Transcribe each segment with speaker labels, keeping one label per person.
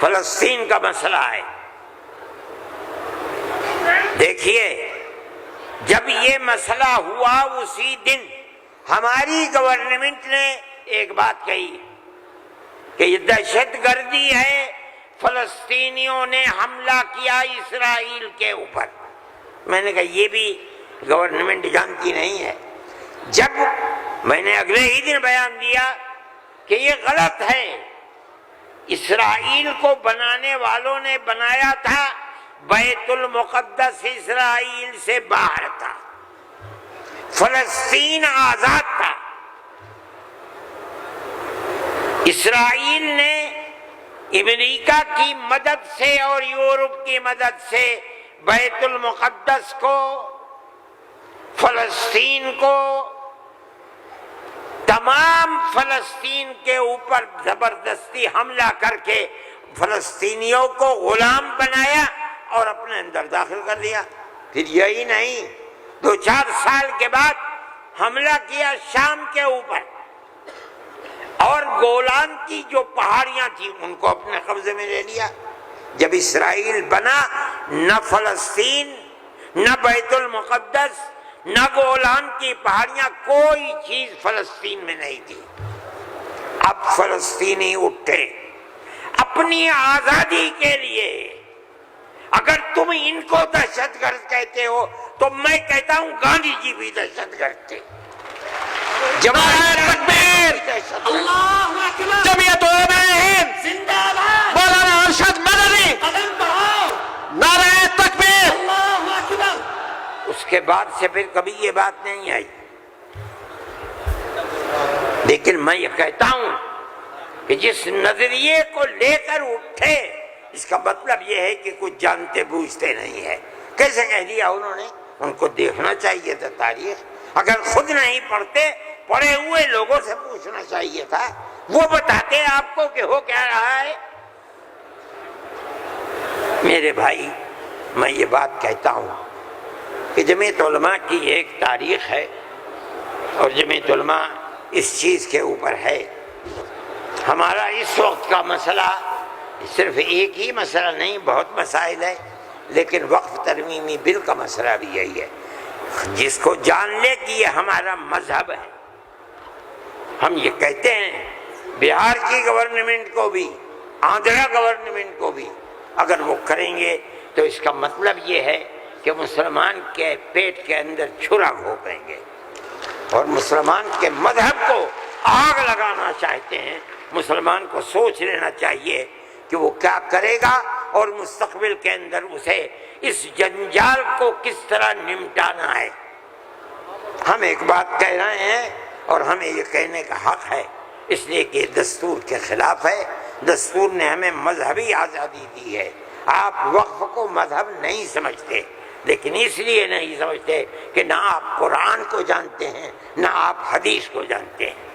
Speaker 1: فلسطین کا مسئلہ ہے۔ دیکھیے جب یہ مسئلہ ہوا اسی دن ہماری گورنمنٹ نے ایک بات کہی کہ یہ دہشت گردی ہے، فلسطینیوں نے حملہ کیا اسرائیل کے اوپر۔ میں نے کہا یہ بھی گورنمنٹ جانتی نہیں ہے۔ جب میں نے اگلے ہی دن بیان دیا کہ یہ غلط ہے، اسرائیل کو بنانے والوں نے بنایا تھا، بیت المقدس اسرائیل سے باہر تھا، فلسطین آزاد تھا۔ اسرائیل نے امریکہ کی مدد سے اور یورپ کی مدد سے بیت المقدس کو، فلسطین کو، تمام فلسطین کے اوپر زبردستی حملہ کر کے فلسطینیوں کو غلام بنایا اور اپنے اندر داخل کر لیا۔ پھر یہی نہیں، 2-4 سال کے بعد حملہ کیا شام کے اوپر، اور گولان کی جو پہاڑیاں تھیں ان کو اپنے قبضے میں لے لیا۔ جب اسرائیل بنا، نہ فلسطین، نہ بیت المقدس، نہ گولان کی پہاڑیاں، کوئی چیز فلسطین میں نہیں تھی۔ اب فلسطینی اٹھے اپنی آزادی کے لیے۔ اگر تم ان کو دہشت گرد کہتے ہو تو میں کہتا ہوں گاندھی جی بھی دہشت گرد تھے۔
Speaker 2: جمعیت علماء ہند
Speaker 3: زندہ باد،
Speaker 2: مولانا ارشد مدنی،
Speaker 3: قدم بڑھاؤ،
Speaker 2: نعرہ تکبیر۔
Speaker 3: اللہ اکبر۔
Speaker 1: اس کے بعد سے پھر کبھی یہ بات نہیں آئی۔ لیکن میں یہ کہتا ہوں کہ جس نظریے کو لے کر اٹھے، اس کا مطلب یہ ہے کہ کچھ جانتے بوجھتے نہیں ہے۔ کیسے کہہ دیا انہوں نے؟ ان کو دیکھنا چاہیے تھا تاریخ۔ اگر خود نہیں پڑھتے، پڑھے ہوئے لوگوں سے پوچھنا چاہیے تھا، وہ بتاتے آپ کو کہ ہو کیا رہا ہے۔ میرے بھائی، میں یہ بات کہتا ہوں کہ جمعیت علماء کی ایک تاریخ ہے، اور جمعیت علماء اس چیز کے اوپر ہے۔ ہمارا اس وقت کا مسئلہ صرف ایک ہی مسئلہ نہیں، بہت مسائل ہے، لیکن وقف ترمیمی بل کا مسئلہ بھی یہی ہے۔ جس کو جان لے کہ یہ ہمارا مذہب ہے، ہم یہ کہتے ہیں بہار کی گورنمنٹ کو بھی، آندھرا گورنمنٹ کو بھی، اگر وہ کریں گے تو اس کا مطلب یہ ہے کہ مسلمان کے پیٹ کے اندر چھرا گھونپیں گے اور مسلمان کے مذہب کو آگ لگانا چاہتے ہیں۔ مسلمان کو سوچ لینا چاہیے کہ وہ کیا کرے گا اور مستقبل کے اندر اسے اس جنجال کو کس طرح نمٹانا ہے۔ ہم ایک بات کہہ رہے ہیں اور ہمیں یہ کہنے کا حق ہے، اس لیے کہ دستور کے خلاف ہے۔ دستور نے ہمیں مذہبی آزادی دی ہے۔ آپ وقف کو مذہب نہیں سمجھتے، لیکن اس لیے نہیں سمجھتے کہ نہ آپ قرآن کو جانتے ہیں، نہ آپ حدیث کو جانتے ہیں۔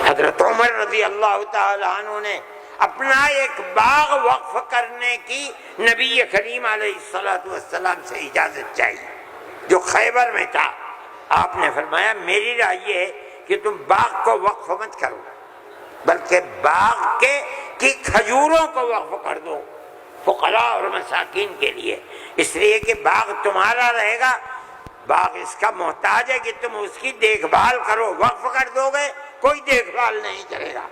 Speaker 1: حضرت عمر رضی اللہ تعالی عنہ نے اپنا ایک باغ وقف کرنے کی نبی کریم علیہ السلام سے اجازت چاہیے، جو خیبر میں تھا۔ آپ نے فرمایا میری رائے یہ ہے کہ تم باغ کو وقف مت کرو، بلکہ باغ کی کھجوروں کو وقف کر دو فقراء اور مساکین کے لیے، اس لیے کہ باغ تمہارا رہے گا، باغ اس کا محتاج ہے کہ تم اس کی دیکھ بھال کرو۔ وقف کر دو گے کوئی دیکھ بھال نہیں کرے گا۔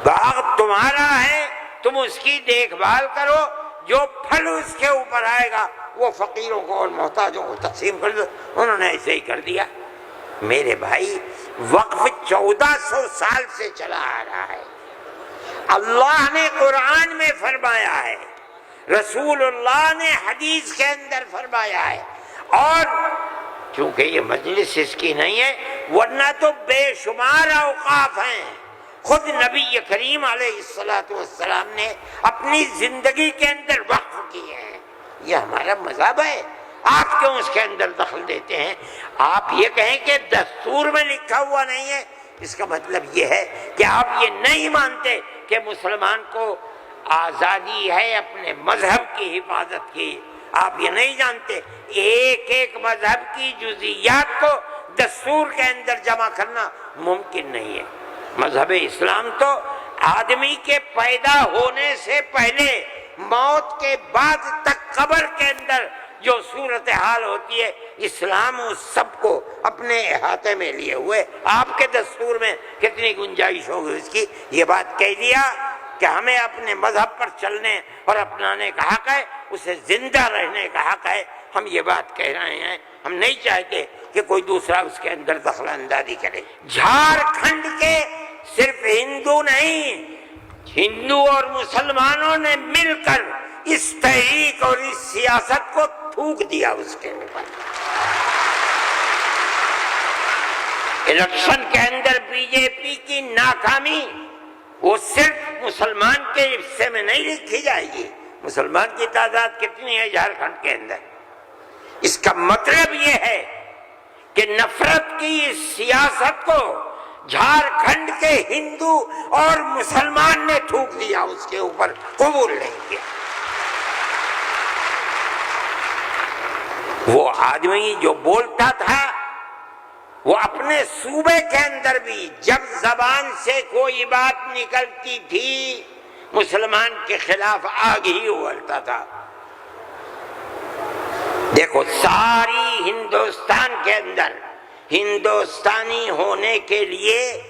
Speaker 1: باغ تمہارا ہے، تم اس کی دیکھ بھال کرو، جو پھل اس کے اوپر آئے گا وہ فقیروں کو اور محتاجوں کو تقسیم کر دو۔ انہوں نے ایسے ہی کر دیا۔ میرے بھائی، وقف 1400 سال سے چلا آ رہا ہے۔ اللہ نے قرآن میں فرمایا ہے، رسول اللہ نے حدیث کے اندر فرمایا ہے، اور چونکہ یہ مجلس اس کی نہیں ہے، ورنہ تو بے شمار اوقاف ہیں۔ خود نبی کریم علیہ السلام نے اپنی زندگی کے اندر وقف کیے ہیں۔ یہ ہمارا مذہب ہے، آپ کیوں اس کے اندر دخل دیتے ہیں؟ آپ یہ کہیں کہ دستور میں لکھا ہوا نہیں ہے، اس کا مطلب یہ ہے کہ آپ یہ نہیں مانتے کہ مسلمان کو آزادی ہے اپنے مذہب کی حفاظت کی۔ آپ یہ نہیں جانتے ایک ایک مذہب کی جزئیات کو دستور کے اندر جمع کرنا ممکن نہیں ہے۔ مذہب اسلام تو آدمی کے پیدا ہونے سے پہلے موت کے بعد تک قبر کے اندر جو صورتحال ہوتی ہے، اسلام اس سب کو اپنے احاطے میں لیے ہوئے۔ آپ کے دستور میں کتنی گنجائش ہوگی اس کی؟ یہ بات کہہ دیا کہ ہمیں اپنے مذہب پر چلنے اور اپنانے کا حق ہے، اسے زندہ رہنے کا حق ہے۔ ہم یہ بات کہہ رہے ہیں، ہم نہیں چاہتے کہ کوئی دوسرا اس کے اندر دخل اندازی کرے۔ جھارکھنڈ کے صرف ہندو نہیں، ہندو اور مسلمانوں نے مل کر اس تحریک اور اس سیاست کو تھوک دیا اس کے اوپر۔ الیکشن کے اندر بی جے پی کی ناکامی وہ صرف مسلمان کے حصے میں نہیں لکھی جائے گی۔ مسلمان کی تعداد کتنی ہے جھارکھنڈ کے اندر؟ اس کا مطلب یہ ہے کہ نفرت کی اس سیاست کو جھارکھنڈ کے ہندو اور مسلمان نے تھوک دیا، اس کے اوپر قبول نہیں کیا۔ وہ آدمی جو بولتا تھا وہ اپنے صوبے کے اندر بھی جب زبان سے کوئی بات نکلتی تھی مسلمان کے خلاف آگ ہی اگلتا تھا۔ دیکھو ساری ہندوستان کے اندر ہندوستانی ہونے کے لیے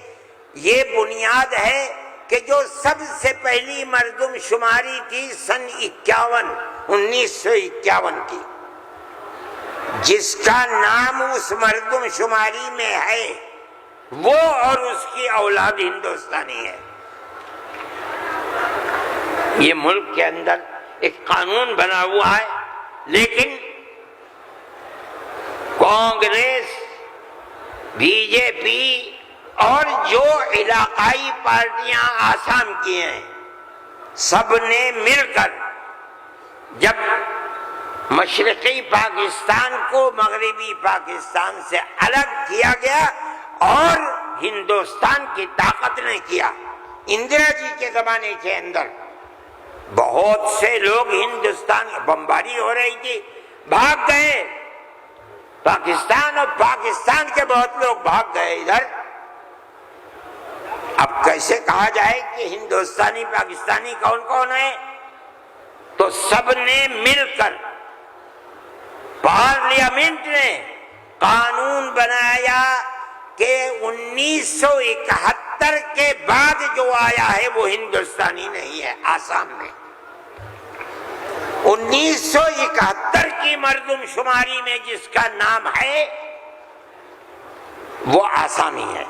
Speaker 1: یہ بنیاد ہے کہ جو سب سے پہلی مردم شماری تھی سن 1951 کی، جس کا نام اس مردم شماری میں ہے وہ اور اس کی اولاد ہندوستانی ہے۔ یہ ملک کے اندر ایک قانون بنا ہوا ہے، لیکن کانگریس، بی جے پی اور جو علاقائی پارٹیاں آسام کی ہیں، سب نے مل کر جب مشرقی پاکستان کو مغربی پاکستان سے الگ کیا گیا اور ہندوستان کی طاقت نے کیا۔ اندرا جی کے زمانے کے اندر بہت سے لوگ ہندوستان بمباری ہو رہی تھی، بھاگ گئے پاکستان، اور پاکستان کے بہت لوگ بھاگ گئے ادھر۔ اب کیسے کہا جائے کہ ہندوستانی پاکستانی کون کون ہے؟ تو سب نے مل کر پارلیمنٹ نے قانون بنایا کہ 1971 کے بعد جو آیا ہے وہ ہندوستانی نہیں ہے۔ آسام میں 1971 کی مردم شماری میں جس کا نام ہے وہ آسامی ہے،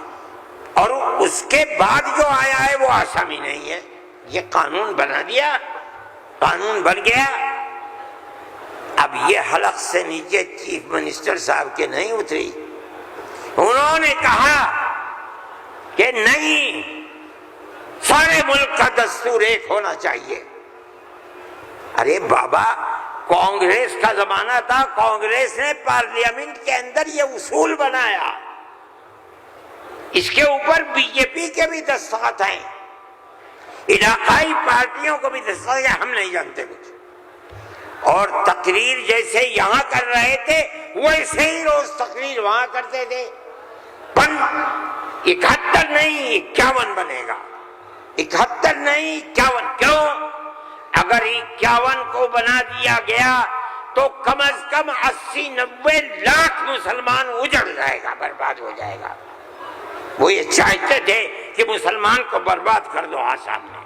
Speaker 1: اور اس کے بعد جو آیا ہے وہ آسامی نہیں ہے۔ یہ قانون بنا دیا، قانون بن گیا۔ اب یہ حلق سے نیچے چیف منسٹر صاحب کے نہیں اتری، انہوں نے کہا کہ نہیں، سارے ملک کا دستور ایک ہونا چاہیے۔ ارے بابا، کانگریس کا زمانہ تھا، کانگریس نے پارلیمنٹ کے اندر یہ اصول بنایا، اس کے اوپر بی جے پی کے بھی دستخط ہیں، علاقائی پارٹیوں کو بھی دستخط ہیں، ہم نہیں جانتے کچھ۔ اور تقریر جیسے یہاں کر رہے تھے ویسے ہی روز تقریر وہاں کرتے تھے۔ 71 نہیں 51 بنے گا، 71 نہیں 51۔ کیوں؟ اگر 51 کو بنا دیا گیا تو کم از کم 80-90 لاکھ مسلمان اجڑ جائے گا، برباد ہو جائے گا۔ وہ یہ چاہتے تھے کہ مسلمان کو برباد کر دو۔ آسام میں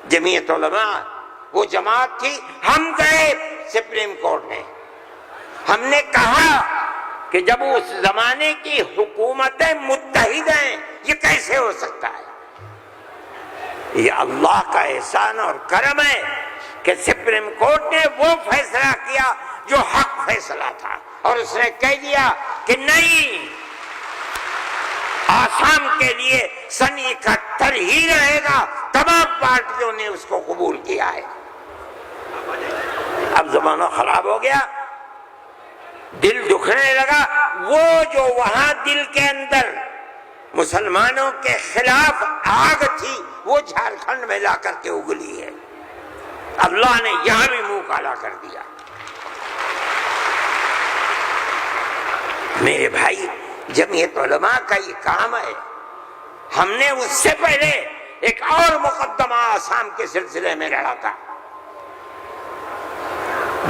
Speaker 1: جمعیت علماء وہ جماعت تھی، ہم گئے سپریم کورٹ میں، ہم نے کہا کہ جب اس زمانے کی حکومتیں متحد ہیں یہ کیسے ہو سکتا ہے؟ یہ اللہ کا احسان اور کرم ہے کہ سپریم کورٹ نے وہ فیصلہ کیا جو حق فیصلہ تھا، اور اس نے کہہ دیا کہ نہیں، آسام کے لیے سن 71 ہی رہے گا۔ تمام پارٹیوں نے اس کو قبول کیا ہے۔ اب زمانہ خراب ہو گیا، دل دکھنے لگا، وہ جو وہاں دل کے اندر مسلمانوں کے خلاف آگ تھی وہ جھارکھنڈ میں لا کر کے اگلی ہے۔ اللہ نے یہاں بھی منہ کالا کر دیا۔ میرے بھائی، جمعیت علماء کا یہ کام ہے۔ ہم نے اس سے پہلے ایک اور مقدمہ آسام کے سلسلے میں لڑا تھا۔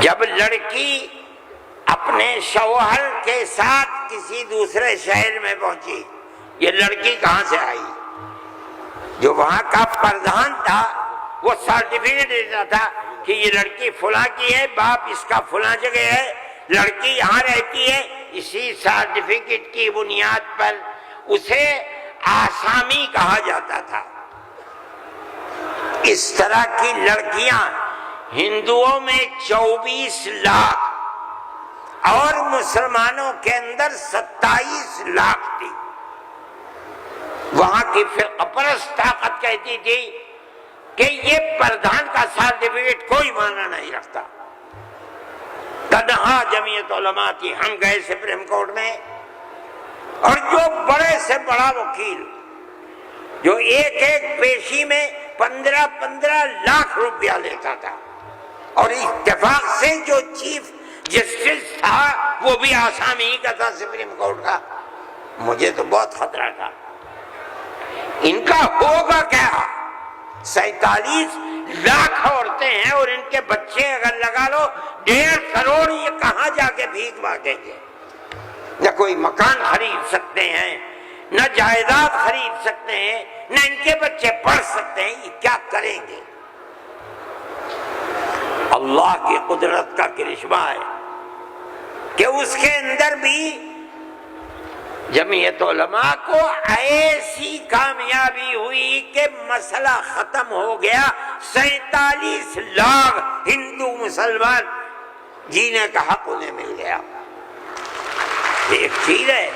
Speaker 1: جب لڑکی اپنے شوہر کے ساتھ کسی دوسرے شہر میں پہنچی، یہ لڑکی کہاں سے آئی؟ جو وہاں کا پردھان تھا وہ سرٹیفکیٹ دیتا تھا کہ یہ لڑکی فلاں کی ہے، باپ اس کا فلاں جگہ ہے، لڑکی یہاں رہتی ہے۔ اسی سرٹیفکیٹ کی بنیاد پر اسے آسامی کہا جاتا تھا۔ اس طرح کی لڑکیاں ہندوؤں میں 24 لاکھ اور مسلمانوں کے اندر 27 لاکھ تھی۔ وہاں کی فرقہ پرست طاقت کہتی تھی کہ یہ پردھان کا سرٹیفکیٹ کوئی معنی نہیں رکھتا۔ تنہا جمعیت علماء تھی، ہم گئے سپریم کورٹ میں، اور جو بڑے سے بڑا وکیل جو ایک ایک پیشی میں 15 لاکھ روپیہ لیتا تھا، اور اتفاق سے جو چیف جسٹس تھا وہ بھی آسامی ہی کا تھا سپریم کورٹ کا۔ مجھے تو بہت خطرہ تھا، ان کا ہوگا کیا؟ 47 لاکھ عورتیں ہیں اور ان کے بچے اگر لگا لو 1.5 کروڑ، یہ کہاں جا کے بھیک مانگیں گے؟ نہ کوئی مکان خرید سکتے ہیں، نہ جائیداد خرید سکتے ہیں، نہ ان کے بچے پڑھ سکتے ہیں، یہ کیا کریں گے؟ اللہ کی قدرت کا کرشمہ ہے کہ اس کے اندر بھی جمعیت علماء کو ایسی کامیابی ہوئی کہ مسئلہ ختم ہو گیا۔ 47 لاکھ ہندو مسلمان جینے کا حق انہیں مل گیا۔ ایک چیز ہے،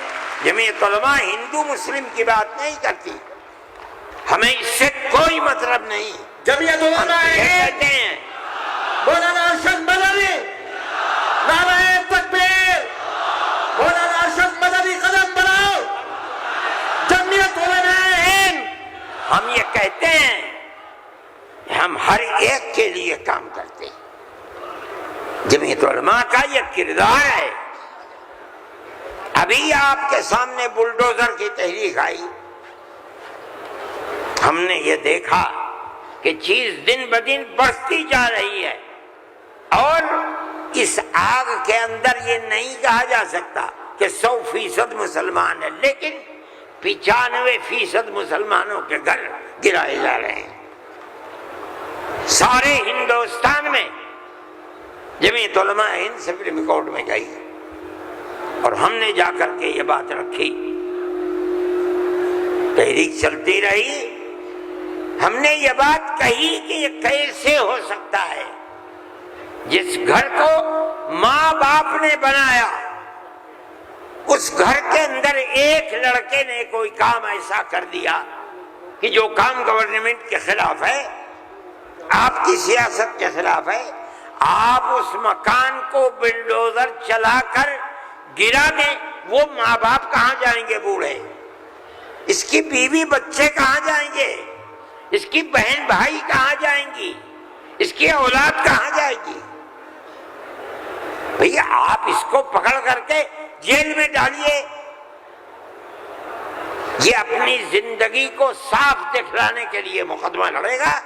Speaker 1: جمعیت علماء ہندو مسلم کی بات نہیں کرتی، ہمیں اس سے کوئی مطلب نہیں۔
Speaker 3: جمعیت علماء
Speaker 1: کہتے ہیں
Speaker 3: مولانا ارشد مدنی، نعرہ تکبیر، مولانا ارشد مدنی قدم بڑھاؤ، جمعیت علماء ہند۔
Speaker 1: ہم یہ کہتے ہیں کہ ہم ہر ایک کے لیے کام کرتے ہیں۔ جمعیت علماء کا یہ کردار ہے۔ ابھی آپ کے سامنے بلڈوزر کی تحریک آئی، ہم نے یہ دیکھا کہ چیز دن بدن بڑھتی جا رہی ہے، اور اس آگ کے اندر یہ نہیں کہا جا سکتا کہ 100% مسلمان ہے، لیکن 95% مسلمانوں کے گھر گرائے جا رہے ہیں۔ سارے ہندوستان میں جمعیت علماء ہند سپریم کورٹ میں گئی اور ہم نے جا کر کے یہ بات رکھی، تحریک چلتی رہی، ہم نے یہ بات کہی کہ یہ کیسے ہو سکتا ہے؟ جس گھر کو ماں باپ نے بنایا، اس گھر کے اندر ایک لڑکے نے کوئی کام ایسا کر دیا کہ جو کام گورنمنٹ کے خلاف ہے، آپ کی سیاست کے خلاف ہے، آپ اس مکان کو بلڈوزر چلا کر گرا دیں، وہ ماں باپ کہاں جائیں گے بوڑھے؟ اس کی بیوی بچے کہاں جائیں گے؟ اس کی بہن بھائی کہاں جائیں گی؟ اس کی اولاد کہاں جائے گی؟ بھئی آپ اس کو پکڑ کر کے جیل میں ڈالیے، یہ اپنی زندگی کو صاف دکھلانے کے لیے مقدمہ لڑے گا،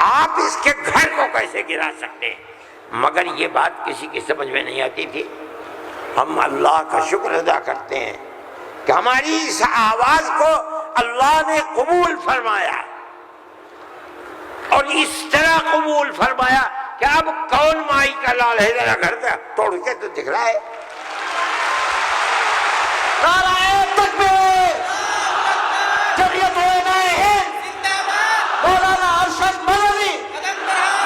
Speaker 1: آپ اس کے گھر کو کیسے گرا سکتے ہیں؟ مگر یہ بات کسی کی سمجھ میں نہیں آتی تھی۔ ہم اللہ کا شکر ادا کرتے ہیں کہ ہماری اس آواز کو اللہ نے قبول فرمایا، اور اس طرح قبول فرمایا کہ اب کون مائی کا لال ہے؟ ذرا گھر کا توڑ کے تو دکھلائے۔
Speaker 3: نعرہ تکبیر، جمعیت علماء ہند، مولانا ارشد مدنی۔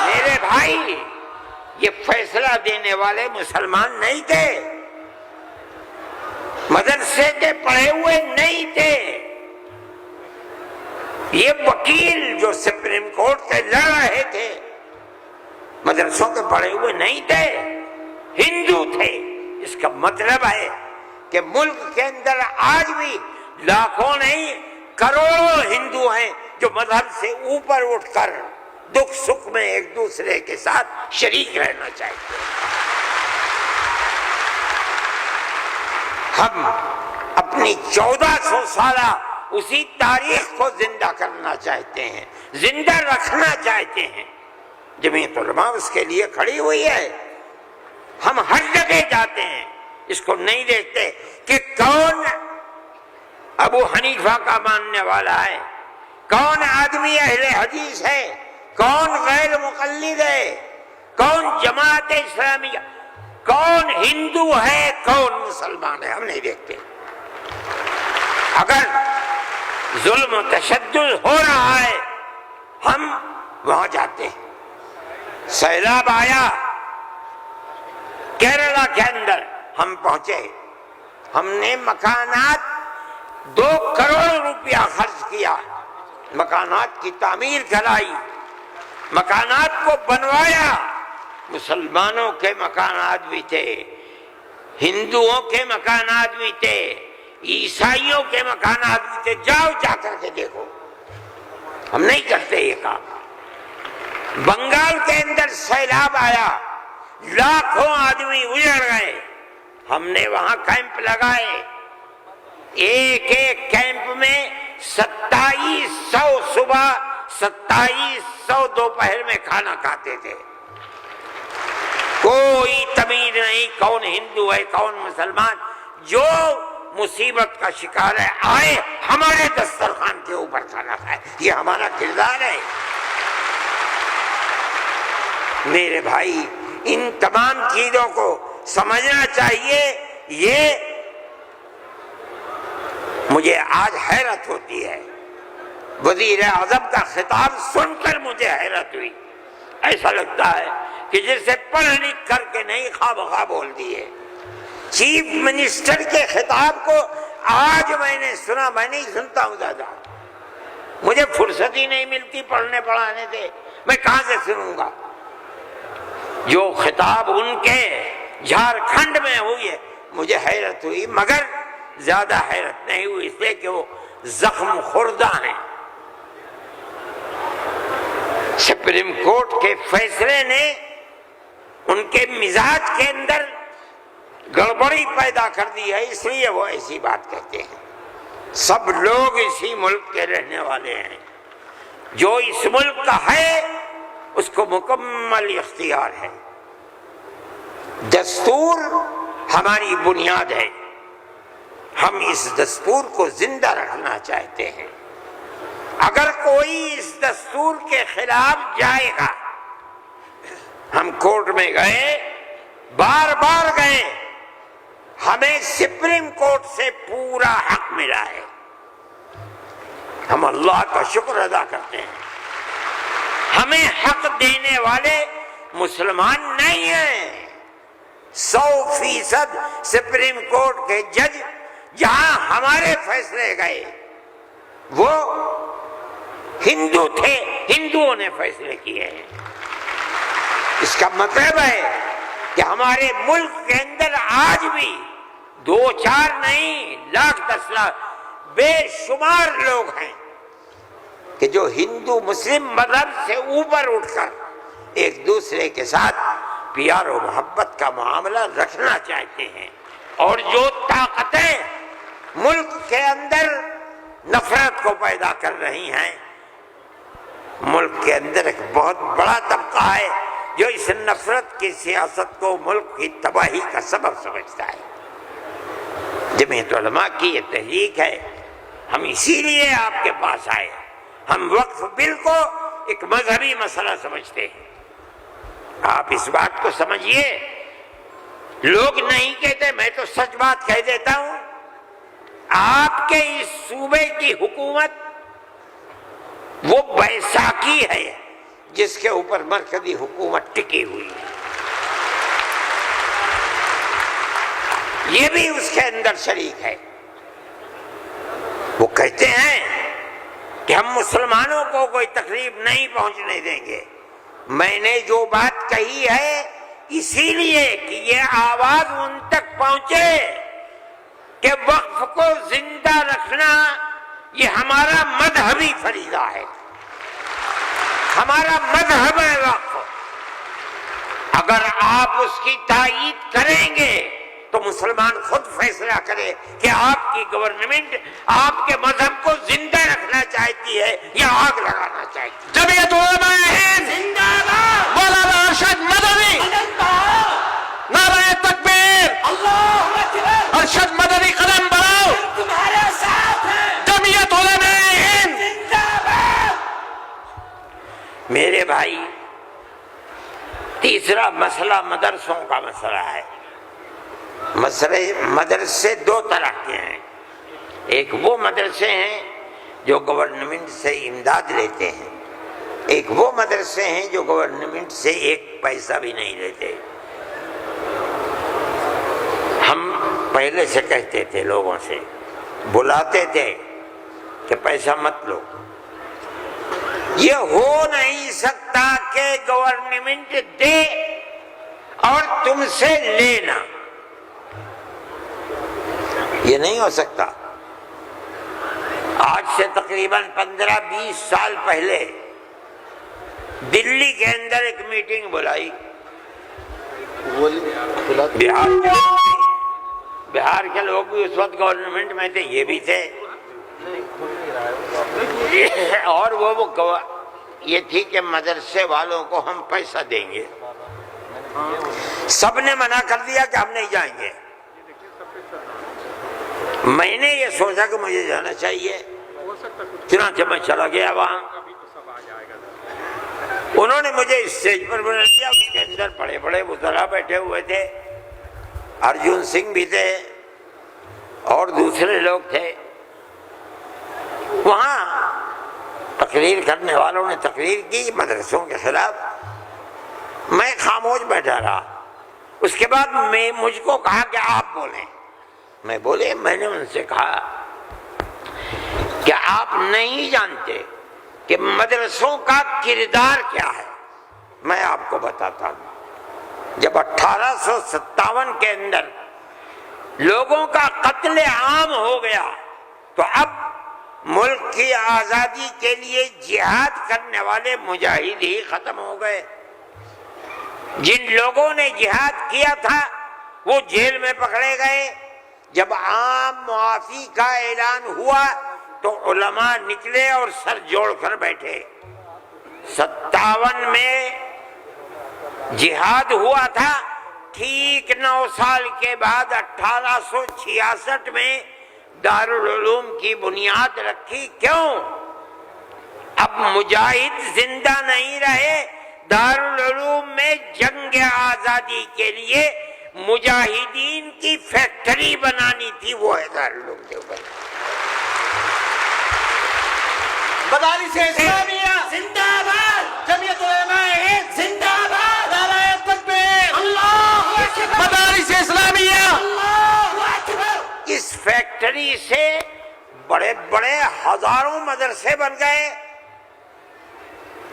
Speaker 1: میرے بھائی، یہ فیصلہ دینے والے مسلمان نہیں تھے، مدرسے کے پڑھے ہوئے نہیں تھے، یہ وکیل جو سپریم کورٹ کے لڑ رہے تھے مدرسوں کے پڑھے ہوئے نہیں تھے، ہندو تھے۔ اس کا مطلب ہے کہ ملک کے اندر آج بھی لاکھوں نہیں کروڑوں ہندو ہیں جو مذہب سے اوپر اٹھ کر دکھ سکھ میں ایک دوسرے کے ساتھ شریک رہنا چاہتے ہیں۔ ہم اپنی 1400 سالہ اسی تاریخ کو زندہ کرنا چاہتے ہیں، زندہ رکھنا چاہتے ہیں۔ جمعیت علماء اس کے لیے کھڑی ہوئی ہے۔ ہم ہر جگہ جاتے ہیں، اس کو نہیں دیکھتے کہ کون ابو حنیفہ کا ماننے والا ہے، کون آدمی اہل حدیث ہے، کون غیر مقلد ہے، کون جماعت اسلامیہ، کون ہندو ہے، کون مسلمان ہے، ہم نہیں دیکھتے۔ اگر ظلم و تشدد ہو رہا ہے ہم وہاں جاتے ہیں۔ سیلاب آیا کیرلا کے اندر، ہم پہنچے، ہم نے مکانات 2 کروڑ روپیہ خرچ کیا، مکانات کی تعمیر کرائی، مکانات کو بنوایا۔ مسلمانوں کے مکانات بھی تھے، ہندوؤں کے مکانات بھی تھے، عیسائیوں کے مکانات بھی تھے، جاؤ جا کر کے دیکھو۔ ہم نہیں کرتے یہ کام۔ بنگال کے اندر سیلاب آیا، لاکھوں آدمی اجڑ گئے، ہم نے وہاں کیمپ لگائے، ایک ایک کیمپ میں 2700 صبح 2700 دوپہر میں کھانا کھاتے تھے۔ کوئی تمیز نہیں کون ہندو ہے کون مسلمان، جو مصیبت کا شکار ہے آئے ہمارے دسترخوان کے اوپر کھانا کھائے، یہ ہمارا کردار ہے۔ میرے بھائی ان تمام چیزوں کو سمجھنا چاہیے۔ یہ مجھے آج حیرت ہوتی ہے، وزیر اعظم کا خطاب سن کر مجھے حیرت ہوئی۔ ایسا لگتا ہے کہ جسے پڑھ لکھ کر کے نہیں خواہ بخواہ بول دیے۔ چیف منسٹر کے خطاب کو آج میں نے سنا، میں نہیں سنتا ہوں زیادہ، مجھے فرصت ہی نہیں ملتی پڑھنے پڑھانے سے، میں کہاں سے سنوں گا؟ جو خطاب ان کے جھارکھنڈ میں ہوئی ہے مجھے حیرت ہوئی، مگر زیادہ حیرت نہیں ہوئی اس لیے کہ وہ زخم خوردہ ہیں۔ سپریم کورٹ کے فیصلے نے ان کے مزاج کے اندر گڑبڑی پیدا کر دی ہے، اس لیے وہ ایسی بات کہتے ہیں۔ سب لوگ اسی ملک کے رہنے والے ہیں، جو اس ملک کا ہے اس کو مکمل اختیار ہے۔ دستور ہماری بنیاد ہے، ہم اس دستور کو زندہ رکھنا چاہتے ہیں۔ اگر کوئی اس دستور کے خلاف جائے گا، ہم کورٹ میں گئے، بار بار گئے، ہمیں سپریم کورٹ سے پورا حق ملا ہے، ہم اللہ کا شکر ادا کرتے ہیں۔ ہمیں حق دینے والے مسلمان نہیں ہیں۔ 100% سپریم کورٹ کے جج جہاں ہمارے فیصلے گئے وہ ہندو تھے، ہندوؤں نے فیصلے کیے ہیں۔ اس کا مطلب ہے کہ ہمارے ملک کے اندر آج بھی 2-4 نہیں، لاکھ 10 لاکھ بے شمار لوگ ہیں کہ جو ہندو مسلم مذہب سے اوپر اٹھ کر ایک دوسرے کے ساتھ پیار و محبت کا معاملہ رکھنا چاہتے ہیں، اور جو طاقتیں ملک کے اندر نفرت کو پیدا کر رہی ہیں، ملک کے اندر ایک بہت بڑا طبقہ ہے جو اس نفرت کی سیاست کو ملک کی تباہی کا سبب سمجھتا ہے۔ جمعیت علماء کی یہ تحریک ہے، ہم اسی لیے آپ کے پاس آئے۔ ہم وقف بل کو ایک مذہبی مسئلہ سمجھتے ہیں، آپ اس بات کو سمجھیے۔ لوگ نہیں کہتے، میں تو سچ بات کہہ دیتا ہوں، آپ کے اس صوبے کی حکومت وہ بیساکھی ہے جس کے اوپر مرکزی حکومت ٹکی ہوئی ہے، یہ بھی اس کے اندر شریک ہے۔ وہ کہتے ہیں کہ ہم مسلمانوں کو کوئی تکلیف نہیں پہنچنے دیں گے۔ میں نے جو بات کہی ہے اسی لیے کہ یہ آواز ان تک پہنچے کہ وقف کو زندہ رکھنا یہ ہمارا مذہبی فریضہ ہے، ہمارا مذہب ہے وقف۔ اگر آپ اس کی تائید کریں گے تو مسلمان خود فیصلہ کرے کہ آپ کی گورنمنٹ آپ کے مذہب کو زندہ رکھنا چاہتی ہے یا آگ لگانا چاہتی ہے۔
Speaker 2: جمعیت علماء ہند
Speaker 3: زندہ باد،
Speaker 2: مولانا ارشد مدنی،
Speaker 3: قدم بڑھاؤ،
Speaker 2: نعرہ تکبیر،
Speaker 3: اللہ اکبر،
Speaker 2: ارشد مدنی قدم بڑھاؤ،
Speaker 3: ہم تمہارے ساتھ ہیں،
Speaker 2: جمعیت علماء ہند۔
Speaker 3: زندہ باد۔
Speaker 1: میرے بھائی، تیسرا مسئلہ مدرسوں کا مسئلہ ہے۔ مدرسے دو طرح کے ہیں، ایک وہ مدرسے ہیں جو گورنمنٹ سے امداد لیتے ہیں، ایک وہ مدرسے ہیں جو گورنمنٹ سے ایک پیسہ بھی نہیں لیتے۔ ہم پہلے سے کہتے تھے، لوگوں سے بلاتے تھے کہ پیسہ مت لو۔ یہ ہو نہیں سکتا کہ گورنمنٹ دے اور تم سے لینا، یہ نہیں ہو سکتا۔ آج سے تقریباً 15-20 سال پہلے دلی کے اندر ایک میٹنگ بلائی، بہار کے لوگ بھی اس وقت گورنمنٹ میں تھے، یہ بھی تھے، اور وہ یہ تھی کہ مدرسے والوں کو ہم پیسہ دیں گے۔ سب نے منع کر دیا کہ ہم نہیں جائیں گے۔ میں نے یہ سوچا کہ مجھے جانا چاہیے، چنانچہ میں چلا گیا وہاں۔ انہوں نے مجھے اسٹیج پر بلا دیا، اس کے اندر بڑے بڑے وزراء بیٹھے ہوئے تھے، ارجن سنگھ بھی تھے اور دوسرے لوگ تھے۔ وہاں تقریر کرنے والوں نے تقریر کی مدرسوں کے خلاف، میں خاموش بیٹھا رہا۔ اس کے بعد مجھ کو کہا کہ آپ بولیں۔ میں بولے، میں نے ان سے کہا کہ آپ نہیں جانتے کہ مدرسوں کا کردار کیا ہے۔ میں آپ کو بتاتا ہوں، جب 1857 کے اندر لوگوں کا قتل عام ہو گیا تو اب ملک کی آزادی کے لیے جہاد کرنے والے مجاہد ہی ختم ہو گئے۔ جن لوگوں نے جہاد کیا تھا وہ جیل میں پکڑے گئے۔ جب عام معافی کا اعلان ہوا تو علماء نکلے اور سر جوڑ کر بیٹھے۔ 57 میں جہاد ہوا تھا، ٹھیک 9 سال کے بعد 1866 میں دارالعلوم کی بنیاد رکھی۔ کیوں؟ اب مجاہد زندہ نہیں رہے، دارالعلوم میں جنگ آزادی کے لیے مجاہدین کی فیکٹری بنانی تھی، وہ ہے دارالعلوم کے اوپر۔
Speaker 3: مدارس اسلامیہ زندہ باد، جمعیت علماء ہند زندہ باد، نعرہ تکبیر، اللہ اکبر،
Speaker 2: مدارس اسلامیہ۔
Speaker 3: اللہ اکبر۔
Speaker 1: اس فیکٹری سے بڑے بڑے ہزاروں مدرسے بن گئے۔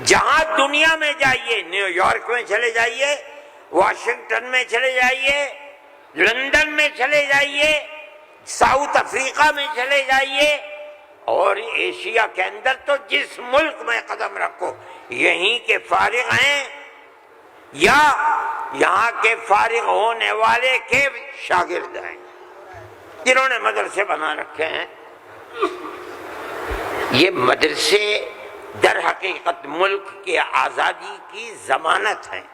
Speaker 1: جہاں دنیا میں جائیے، نیو یارک میں چلے جائیے، واشنگٹن میں چلے جائیے، لندن میں چلے جائیے، ساؤتھ افریقہ میں چلے جائیے، اور ایشیا کے اندر تو جس ملک میں قدم رکھو یہیں کے فارغ ہیں یا یہاں کے فارغ ہونے والے کے شاگرد ہیں جنہوں نے مدرسے بنا رکھے ہیں۔ یہ مدرسے در حقیقت ملک کی آزادی کی ضمانت ہیں۔